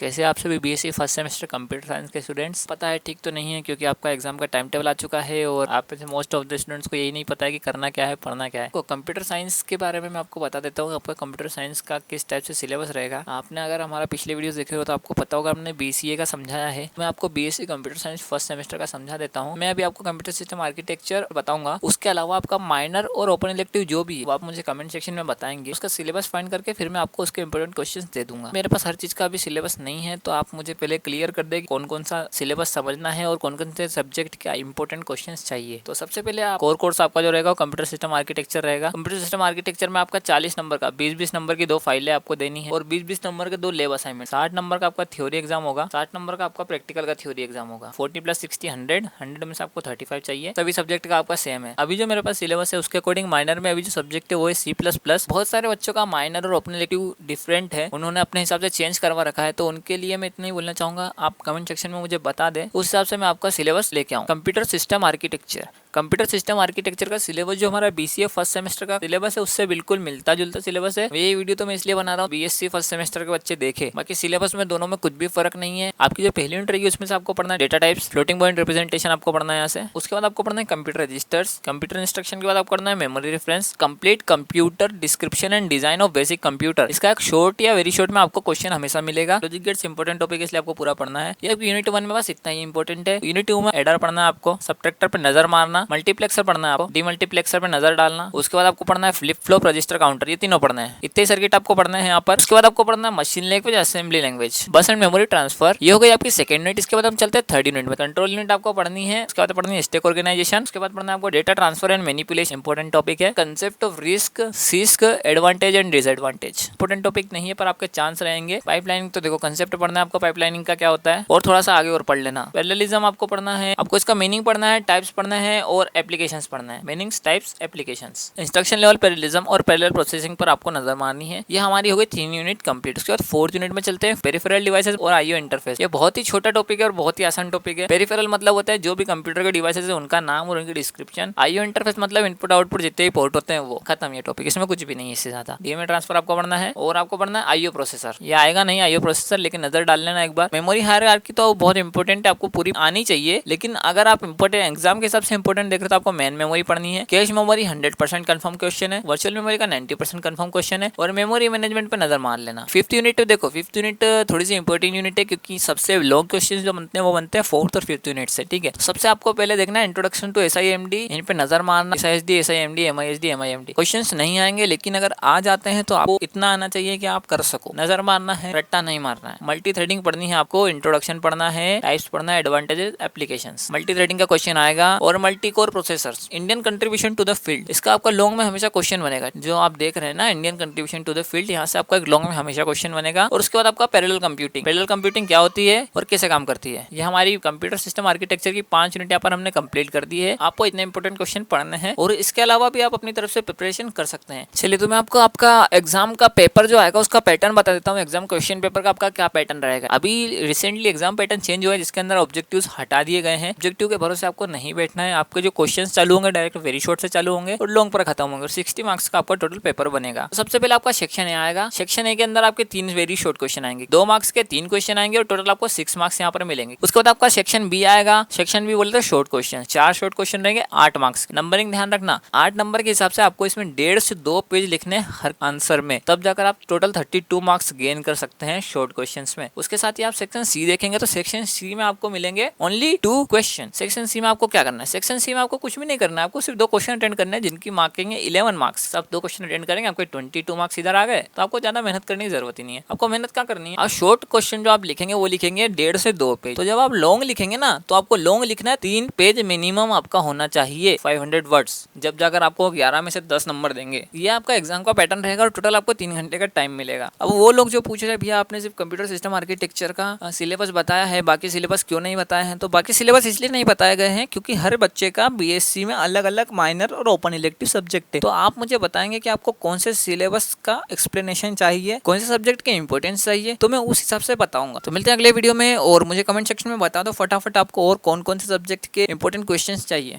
कैसे आप सभी BSc first semester computer science के स्टूडेंट्स। पता है ठीक तो नहीं है क्योंकि आपका एग्जाम का टाइम टेबल आ चुका है और आप में से मोस्ट ऑफ द स्टूडेंट्स को यही नहीं पता है कि करना क्या है, पढ़ना क्या है। तो कंप्यूटर साइंस के बारे में मैं आपको बता देता हूँ आपका कंप्यूटर साइंस का किस टाइप से सिलेबस रहेगा। आपने अगर हमारा पिछले वीडियो देखे हो तो आपको पता होगा हमने बीसीए का समझाया है। मैं आपको BSc computer science first semester का समझा देता हूँ। मैं अभी आपको कंप्यूटर सिस्टम आर्किटेक्चर बताऊंगा। उसके अलावा आपका माइनर और ओपन इलेक्टिव जो भी वो आप मुझे कमेंट सेक्शन में बताएंगे। उसका सिलेबस फाइंड करके फिर मैं आपको उसके इंपॉर्टेंट क्वेश्चन दे दूंगा। मेरे पास हर चीज का अभी सिलेबस नहीं है तो आप मुझे पहले क्लियर कर दे कौन कौन सा सिलेबस समझना है और कौन कौन से सब्जेक्ट का इंपॉर्टेंट क्वेश्चंस चाहिए। तो सबसे पहले आप कोर कोर्स आपका जो रहेगा कंप्यूटर सिस्टम आर्किटेक्चर रहेगा। कंप्यूटर सिस्टम आर्किटेक्चर में आपका 40 नंबर का 20-20 नंबर की 2 फाइलें आपको देनी है और 20-20 नंबर के 2 लैब असाइनमेंट। 60 नंबर का आपका थ्योरी एग्जाम होगा, 60 नंबर का आपका प्रैक्टिकल का थ्योरी एग्जाम होगा। 40 + 60 100 में से आपको 35 चाहिए। सभी सब्जेक्ट का आपका सेम है। अभी जो मेरे पास सिलेबस है उसके अकॉर्डिंग माइनर में अभी जो सब्जेक्ट है वो है C++। बहुत सारे बच्चों का माइनर और ओपन इलेक्टिव डिफरेंट है, उन्होंने अपने हिसाब से चेंज करवा रखा है। तो उनके लिए मैं इतना ही बोलना चाहूंगा, आप कमेंट सेक्शन में मुझे बता दें, उस हिसाब से मैं आपका सिलेबस लेके आऊँ। Computer system architecture, computer system architecture का सिलेबस जो हमारा बीसीए फर्स्ट सेमेस्टर का सिलेबस है उससे बिल्कुल मिलता जुलता सिलेबस है। ये वीडियो तो मैं इसलिए बना रहा हूँ बीएससी फर्स्ट सेमेस्टर के बच्चे देखे, बाकी सिलेबस में दोनों में कुछ भी फर्क नहीं है। आपकी जो पहली यूनिट रहेगी उसमें से आपको पढ़ना है data types, floating point representation आपको पढ़ना है यहाँ से। उसके बाद आपको पढ़ना है कंप्यूटर रजिस्टर्स, कंप्यूटर इंस्ट्रक्शन के बाद आपको पढ़ना है memory reference, complete computer description and design of basic computer. इसका एक शॉर्ट या वेरी शॉर्ट में आपको क्वेश्चन हमेशा मिलेगा। लॉजिक गेट्स इंपॉर्टेंट टॉपिक इसलिए आपको पूरा पढ़ना है। ये यूनिट 1 में बस इतना ही इंपॉर्टेंट है। यूनिट 2 में एडर पढ़ना है आपको, सबट्रैक्टर पे नजर मारना, मल्टीप्लेक्सर पढ़ना है आपको, डीमल्टीप्लेक्सर पे नजर डालना। उसके बाद आपको पढ़ना है फ्लिप फ्लॉप रजिस्टर काउंटर, ये तीनों पढ़ना है। इतने सर्किट आपको पढ़ना है यहाँ पर। उसके बाद आपको पढ़ना है मशीन लैंग्वेज, असेंबली लैंग्वेज, बस एंड मेमोरी ट्रांसफर। ये हो गई आपकी सेकंड यूनिट। इसके बाद हम चलते हैं थर्ड यूनिट में। कंट्रोल यूनिट आपको पढ़नी है। उसके बाद पढ़नी है स्टैक ऑर्गेनाइजेशन। उसके बाद पढ़ना है आपको data transfer and manipulation, important topic है। Concept of RISC, CISC, advantage and disadvantage, important topic नहीं है पर आपके चांस रहेंगे। पाइपलाइनिंग तो देखो कंसेप्ट पढ़ना है आपको, पाइपलाइनिंग का क्या होता है और थोड़ा सा आगे और पढ़ लेना। पैरेललिज्म आपको पढ़ना है, आपको इसका मीनिंग पढ़ना है, टाइप्स पढ़ना है और एप्लीकेशंस पढ़ना है। Meanings, types, applications. Instruction level parallelism और पैरेलल प्रोसेसिंग पर आपको नजर मारनी है। ये हमारी हो गई 3 यूनिट कंप्लीट। उसके बाद 4th यूनिट में चलते हैं पेरिफेरल डिवाइसेस और आईओ इंटरफेस। ये बहुत ही छोटा टॉपिक है और बहुत ही आसान टॉपिक है। पेरिफेरल मतलब होता है जो भी कंप्यूटर के डिवाइसेस है उनका नाम और उनकी डिस्क्रिप्शन। आईओ इंटरफेस मतलब इनपुट आउटपुट जितने भी पोर्ट होते हैं वो। खत्म ये टॉपिक, इसमें कुछ भी नहीं है इससे ज्यादा। डीएमए ट्रांसफर आपको पढ़ना है और आपको पढ़ना है आईओ प्रोसेसर। ये आएगा नहीं आईओ प्रोसेसर, लेकिन नजर डाल लेना एक बार। मेमोरी हायरार्की तो बहुत इंपॉर्टेंट है, आपको पूरी आनी चाहिए, लेकिन अगर आप इंपॉर्टेंट एग्जाम के हिसाब से इंपॉर्टेंट देख रहे हो तो आपको मेन मेमोरी पढ़नी है। कैश मेमोरी 100% कंफर्म क्वेश्चन है, वर्चुअल मेमोरी का 90% कंफर्म क्वेश्चन है और मेमोरी मैनेजमेंट पे नजर मार लेना। 5th यूनिट देखो, 5th यूनिट थोड़ी सी इंपॉर्टेंट यूनिट है क्योंकि सबसे लॉन्ग क्वेश्चन जो बनते हैं वो बनते हैं 4th और 5th यूनिट से। ठीक है, तो सबसे आपको पहले देखना है इंट्रोडक्शन टू एसआईएमडी, इन पे नजर मारना। एसआईएसडी, एसआईएमडी, एमआईएसडी, एमआईएमडी क्वेश्चंस नहीं आएंगे, लेकिन अगर आ जाते हैं तो आपको इतना आना चाहिए कि आप कर सको। नजर मारना है, रट्टा नहीं मारना है। मल्टी थ्रेडिंग पढ़नी है आपको, इंट्रोडक्शन पढ़ना है, टाइप्स पढ़ना है, एडवांटेजेस, एप्लीकेशंस। मल्टी थ्रेडिंग का क्वेश्चन आएगा और multi core processors, Indian contribution to the field. इसका आपका लॉन्ग में हमेशा क्वेश्चन बनेगा। जो आप देख रहे हैं ना Indian contribution to the field, यहाँ से आपका एक लॉन्ग में हमेशा क्वेश्चन बनेगा। और उसके बाद आपका पैरेलल कंप्यूटिंग, पैरेलल कंप्यूटिंग क्या होती है और कैसे काम करती है। ये हमारी कंप्यूटर सिस्टम आर्किटेक्चर की 5 यूनिट यहाँ पर हमने कंप्लीट कर दी है। आपको इतने इंपॉर्टेंट क्वेश्चन पढ़ने हैं और इसके अलावा भी आप अपनी तरफ से प्रिपरेशन कर सकते हैं। चलिए तो मैं आपको आपका एग्जाम का पेपर जो आएगा उसका पैटर्न बता देता हूँ। एग्जाम क्वेश्चन पेपर का आपका क्या पैटर्न रहेगा। अभी रिसेंटली एग्जाम पैटर्न चेंज हुआ है जिसके अंदर ऑब्जेक्टिव्स हटा दिए गए हैं। ऑब्जेक्टिव के भरोसे आपको नहीं बैठना है। आपके जो क्वेश्चन चालू होंगे डायरेक्ट वेरी शॉर्ट से चालू होंगे और लॉन्ग पर खत्म होंगे और 60 मार्क्स का आपका टोटल पेपर बनेगा। तो सबसे पहले आपका सेक्शन ए आएगा। सेक्शन ए के अंदर आपके 3 वेरी शॉर्ट क्वेश्चन आएंगे, 2 मार्क्स के 3 क्वेश्चन आएंगे और टोटल आपको 6 मार्क्स यहाँ पर मिलेंगे। उसके बाद आपका सेक्शन बी आएगा। सेक्शन बी बोलते हैं शॉर्ट क्वेश्चन, 4 शॉर्ट क्वेश्चन रहेंगे, 8 मार्क्स। नंबरिंग ध्यान रखना, 8 नंबर के हिसाब से आपको इसमें 1.5 से 2 पेज लिखने हर आंसर में, तब जाकर आप टोटल 32 मार्क्स गेन कर सकते हैं शॉर्ट क्वेश्चंस में। उसके साथ ही आप सेक्शन सी देखेंगे तो सेक्शन सी में आपको मिलेंगे ओनली 2 क्वेश्चन। सेक्शन सी में आपको क्या करना है, सेक्शन सी में आपको कुछ भी नहीं करना है, आपको सिर्फ 2 क्वेश्चन अटेंड करने हैं जिनकी मार्किंग है 11 मार्क्स। आप 2 क्वेश्चन अटेंड करेंगे, आपके 22 मार्क्स इधर आ गए, तो आपको ज्यादा मेहनत करने की जरूरत ही नहीं है। आपको मेहनत क्या करनी है, आप शॉर्ट क्वेश्चन जो आप लिखेंगे वो लिखेंगे 1.5 से 2 पेज। तो जब आप लॉन्ग लिखेंगे ना तो आपको लॉन्ग लिखना है 3 पेज मिनिमम आपका होना चाहिए, 500 वर्ड्स, जब जाकर आपको 11 में से 10 नंबर देंगे। ये आपका एग्जाम का पैटर्न रहेगा और टोटल आपको 3 घंटे का टाइम मिलेगा। अब वो लोग जो पूछ रहे हैं भैया आपने सिर्फ कंप्यूटर सिस्टम आर्किटेक्चर का सिलेबस बताया है, बाकी सिलेबस क्यों नहीं बताया है, तो बाकी सिलेबस इसलिए नहीं बताए गए हैं क्योंकि हर बच्चे का बीएससी में अलग अलग माइनर और ओपन इलेक्टिव सब्जेक्ट है। तो आप मुझे बताएंगे कि आपको कौन से सिलेबस का एक्सप्लेनेशन चाहिए, कौन से सब्जेक्ट के इंपॉर्टेंस चाहिए, तो मैं उस हिसाब से बताऊंगा। तो मिलते हैं अगले वीडियो में और मुझे कमेंट सेक्शन में बता दो फटाफट आपको और कौन कौन से सब्जेक्ट के इंपॉर्टेंट क्वेश्चंस चाहिए।